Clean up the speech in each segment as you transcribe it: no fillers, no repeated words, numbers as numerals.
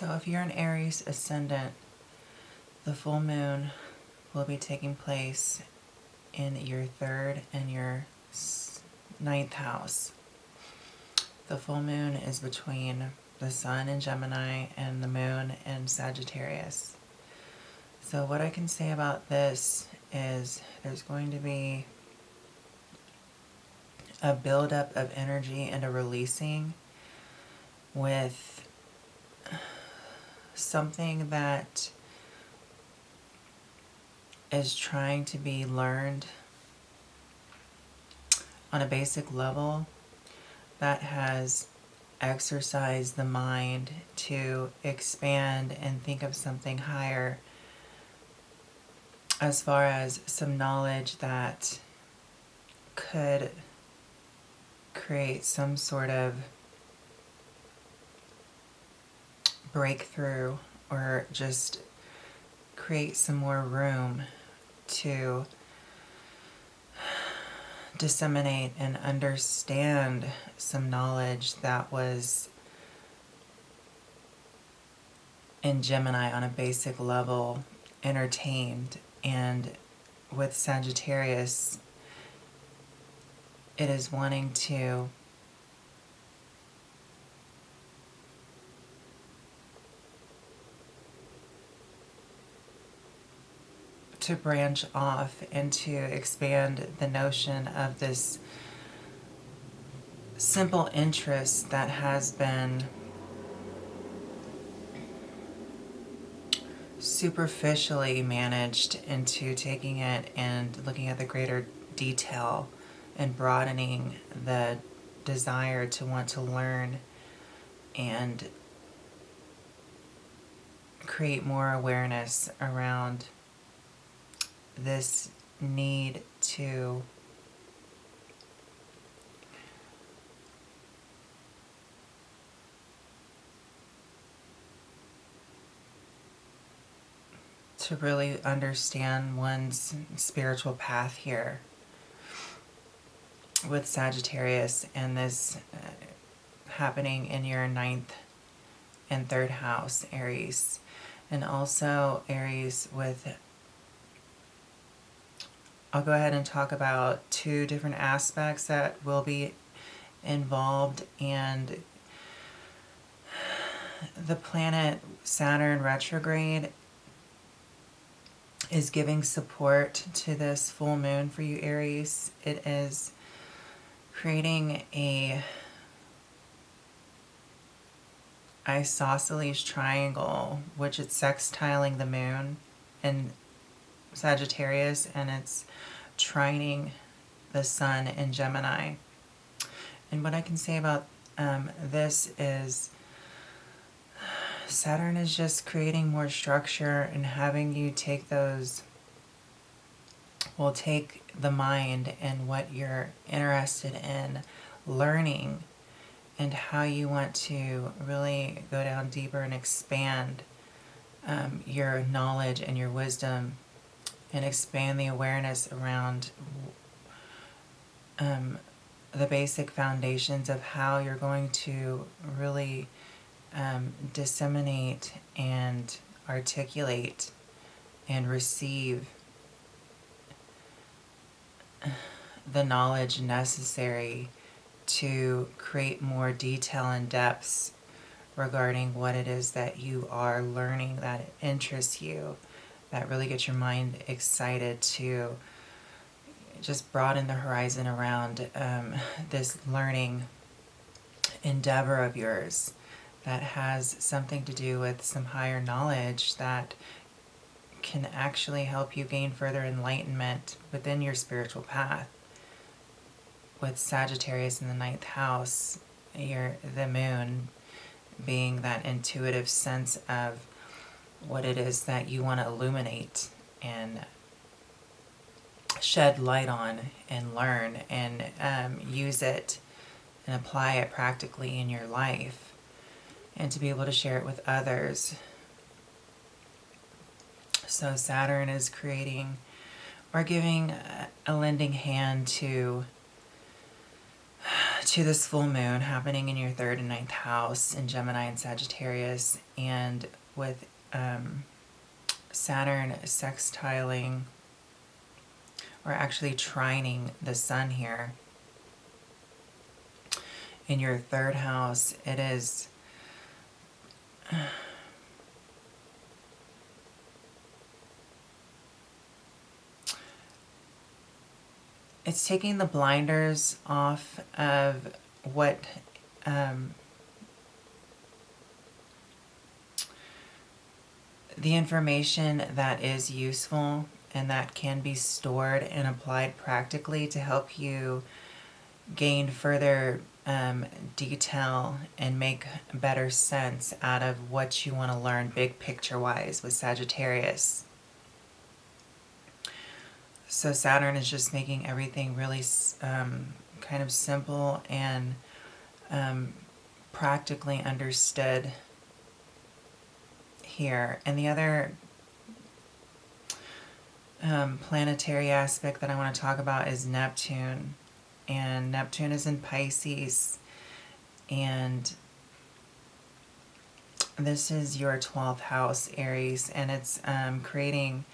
So if you're an Aries ascendant, the full moon will be taking place in your third and your ninth house. The full moon is between the sun in Gemini and the moon in Sagittarius. So what I can say about this is there's going to be a buildup of energy and a releasing with something that is trying to be learned on a basic level that has exercised the mind to expand and think of something higher, as far as some knowledge that could create some sort of breakthrough or just create some more room to disseminate and understand some knowledge that was in Gemini on a basic level entertained. And with Sagittarius, it is wanting to branch off and to expand the notion of this simple interest that has been superficially managed into taking it and looking at the greater detail and broadening the desire to want to learn and create more awareness around this need to really understand one's spiritual path here with Sagittarius, and this happening in your ninth and third house, Aries. And also Aries with, I'll go ahead and talk about two different aspects that will be involved. And the planet Saturn retrograde is giving support to this full moon for you, Aries. It is creating a isosceles triangle, which it's sextiling the moon in Sagittarius, and it's trining the sun in Gemini. And what I can say about this is Saturn is just creating more structure and having you take those, well, take the mind and what you're interested in learning and how you want to really go down deeper and expand your knowledge and your wisdom and expand the awareness around the basic foundations of how you're going to really disseminate and articulate and receive the knowledge necessary to create more detail and depths regarding what it is that you are learning that interests you, that really gets your mind excited to just broaden the horizon around this learning endeavor of yours that has something to do with some higher knowledge that can actually help you gain further enlightenment within your spiritual path. With Sagittarius in the ninth house, the moon being that intuitive sense of what it is that you want to illuminate and shed light on and learn and use it and apply it practically in your life, and to be able to share it with others. So Saturn is creating or giving a lending hand to to this full moon happening in your 3rd and 9th house in Gemini and Sagittarius, and with Saturn sextiling, or actually trining the sun here in your 3rd house. It is it's taking the blinders off of what the information that is useful and that can be stored and applied practically to help you gain further detail and make better sense out of what you want to learn big picture wise with Sagittarius. So Saturn is just making everything really kind of simple and practically understood here. And the other planetary aspect that I want to talk about is Neptune. And Neptune is in Pisces, and this is your 12th house, Aries, and it's creating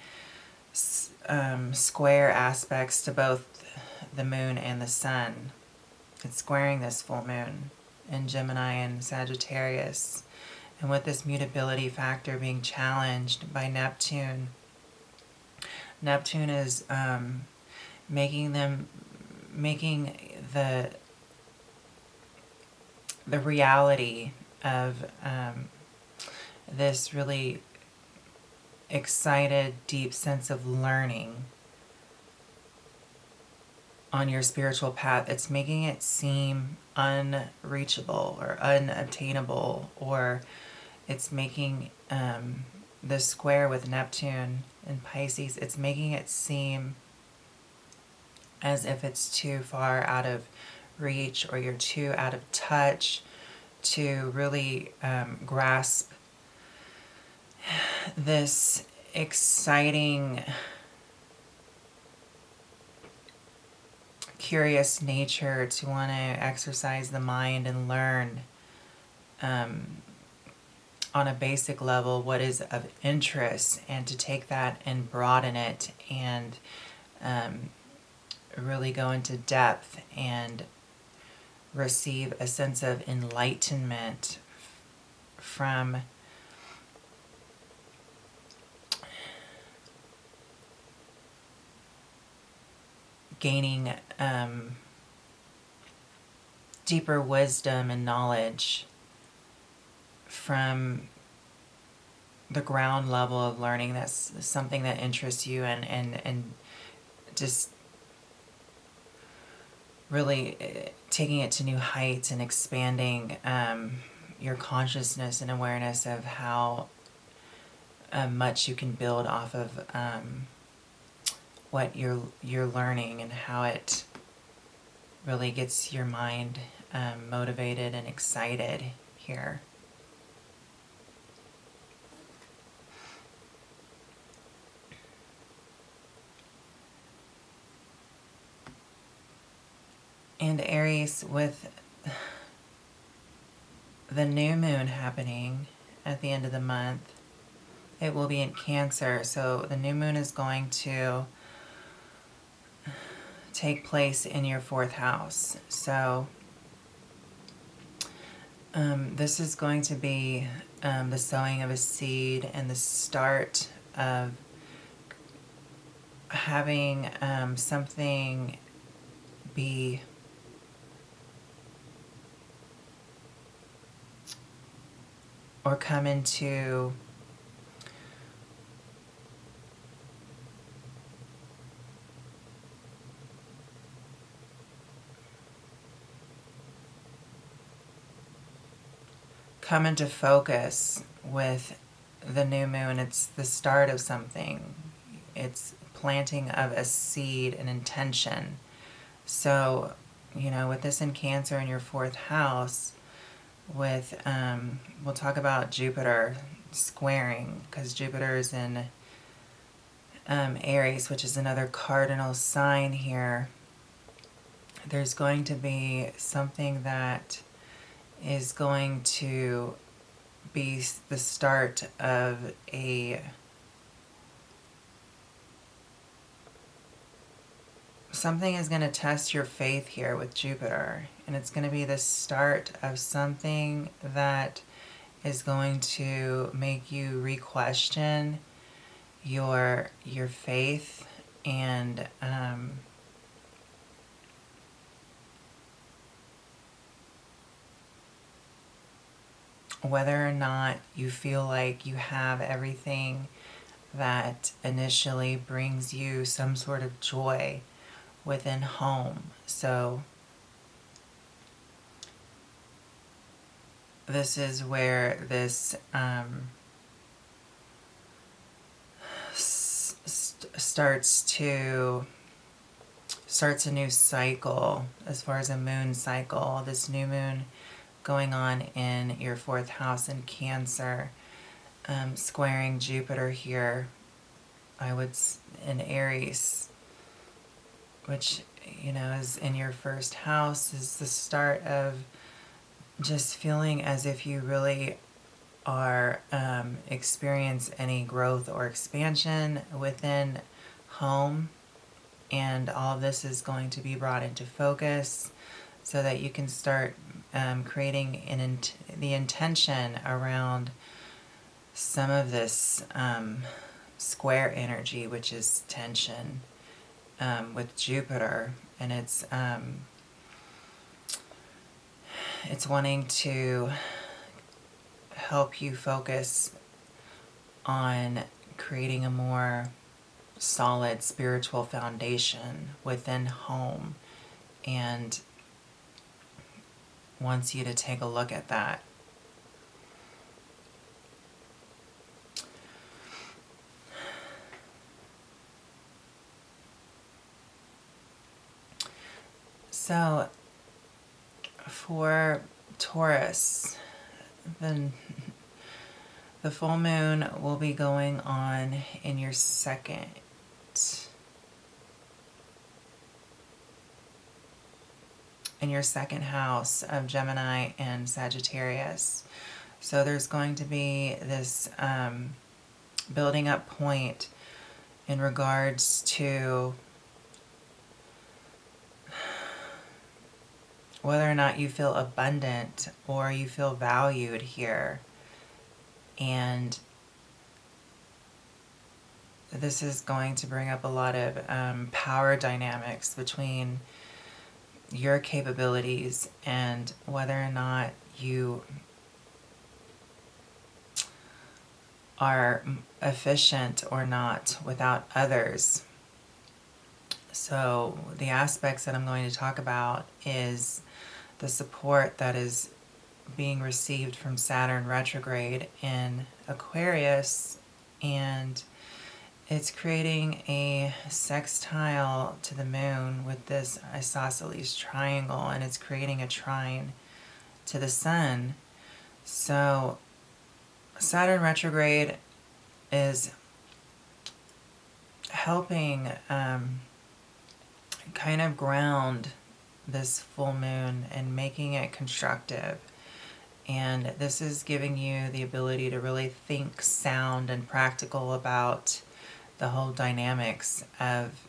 square aspects to both the moon and the sun. It's squaring this full moon in Gemini and Sagittarius. And with this mutability factor being challenged by Neptune, Neptune is making the reality of this really excited, deep sense of learning on your spiritual path. It's making it seem unreachable or unobtainable, or it's making the square with Neptune and Pisces, it's making it seem as if it's too far out of reach, or you're too out of touch to really grasp this exciting, curious nature, to want to exercise the mind and learn on a basic level what is of interest, and to take that and broaden it and really go into depth and receive a sense of enlightenment from gaining deeper wisdom and knowledge from the ground level of learning. That's something that interests you, and just really taking it to new heights and expanding your consciousness and awareness of how much you can build off of what you're learning, and how it really gets your mind motivated and excited here. And Aries, with the new moon happening at the end of the month, it will be in Cancer. So the new moon is going to take place in your 4th house. So this is going to be the sowing of a seed and the start of having something be or come into focus with the new moon. It's the start of something. It's planting of a seed, an intention. So, with this in Cancer in your 4th house, with we'll talk about Jupiter squaring, because Jupiter is in Aries, which is another cardinal sign here. there's going to be something that is going to be the start of something is going to test your faith here with Jupiter, and it's going to be the start of something that is going to make you re-question your faith and whether or not you feel like you have everything that initially brings you some sort of joy within home. So this is where this starts a new cycle as far as a moon cycle. This new moon going on in your 4th house in Cancer, squaring Jupiter here, in Aries, which, is in your 1st house, is the start of just feeling as if you really are experience any growth or expansion within home, and all of this is going to be brought into focus so that you can start creating the intention around some of this square energy, which is tension with Jupiter, and it's wanting to help you focus on creating a more solid spiritual foundation within home, and wants you to take a look at that. So for Taurus, then the full moon will be going on in your second house of Gemini and Sagittarius. So there's going to be this building up point in regards to whether or not you feel abundant or you feel valued here. And this is going to bring up a lot of power dynamics between your capabilities and whether or not you are efficient or not without others. So the aspects that I'm going to talk about is the support that is being received from Saturn retrograde in Aquarius, and it's creating a sextile to the moon with this isosceles triangle, and it's creating a trine to the sun. So Saturn retrograde is helping kind of ground this full moon and making it constructive. And this is giving you the ability to really think sound and practical about the whole dynamics of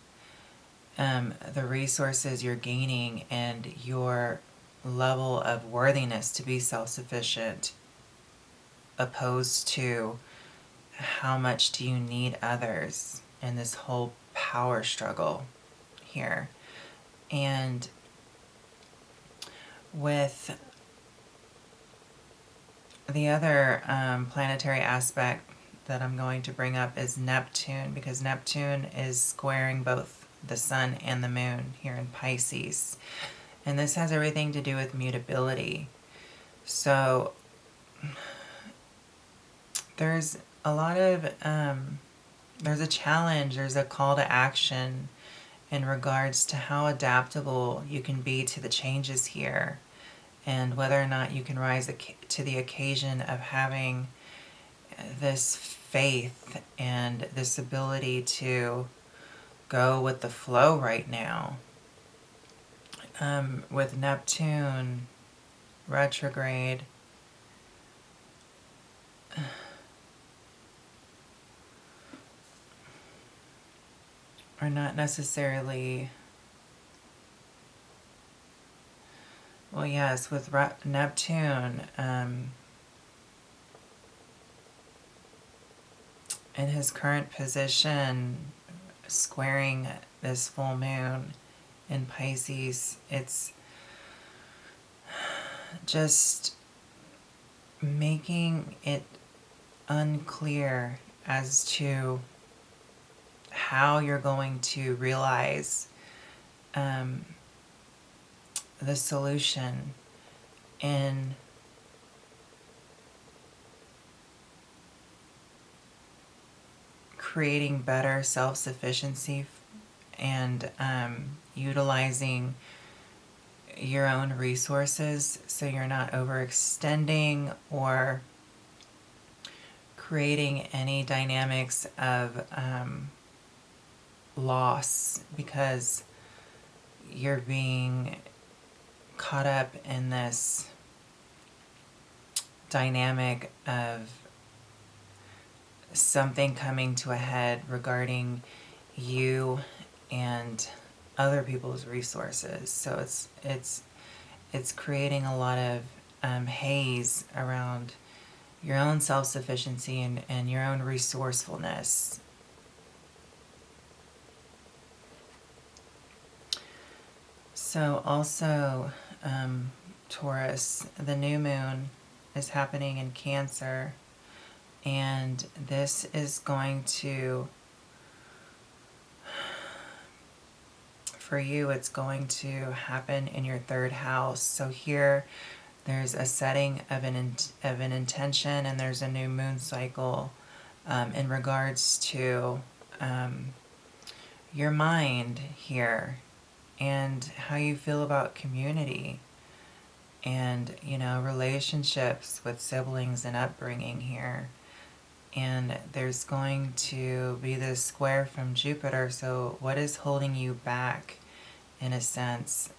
the resources you're gaining and your level of worthiness to be self-sufficient, opposed to how much do you need others in this whole power struggle here. And with the other planetary aspect that I'm going to bring up is Neptune, because Neptune is squaring both the sun and the moon here in Pisces. And this has everything to do with mutability. So there's a lot of, there's a challenge, there's a call to action in regards to how adaptable you can be to the changes here, and whether or not you can rise to the occasion of having this faith and this ability to go with the flow right now. with Neptune retrograde, or not necessarily, well, yes, with Neptune in his current position, squaring this full moon in Pisces, it's just making it unclear as to how you're going to realize the solution in creating better self-sufficiency and utilizing your own resources so you're not overextending or creating any dynamics of loss because you're being caught up in this dynamic of something coming to a head regarding you and other people's resources. So it's creating a lot of haze around your own self-sufficiency and your own resourcefulness. So also, Taurus, the new moon is happening in Cancer, and this is going to, for you, it's going to happen in your third house. So here, there's a setting of an intention, and there's a new moon cycle in regards to your mind here and how you feel about community and, relationships with siblings and upbringing here. And there's going to be this square from Jupiter. So what is holding you back, in a sense,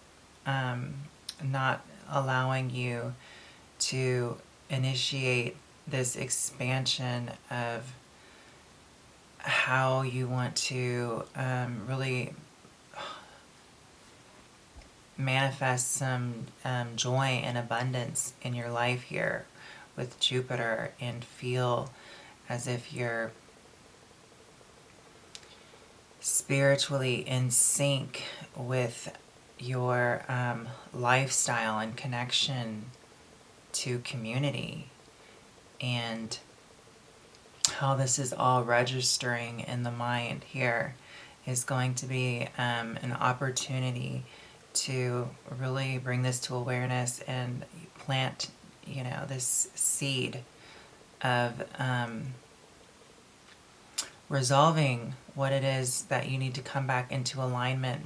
not allowing you to initiate this expansion of how you want to really manifest some joy and abundance in your life here with Jupiter, and feel as if you're spiritually in sync with your lifestyle and connection to community, and how this is all registering in the mind here is going to be an opportunity to really bring this to awareness and plant, this seed of resolving what it is that you need to come back into alignment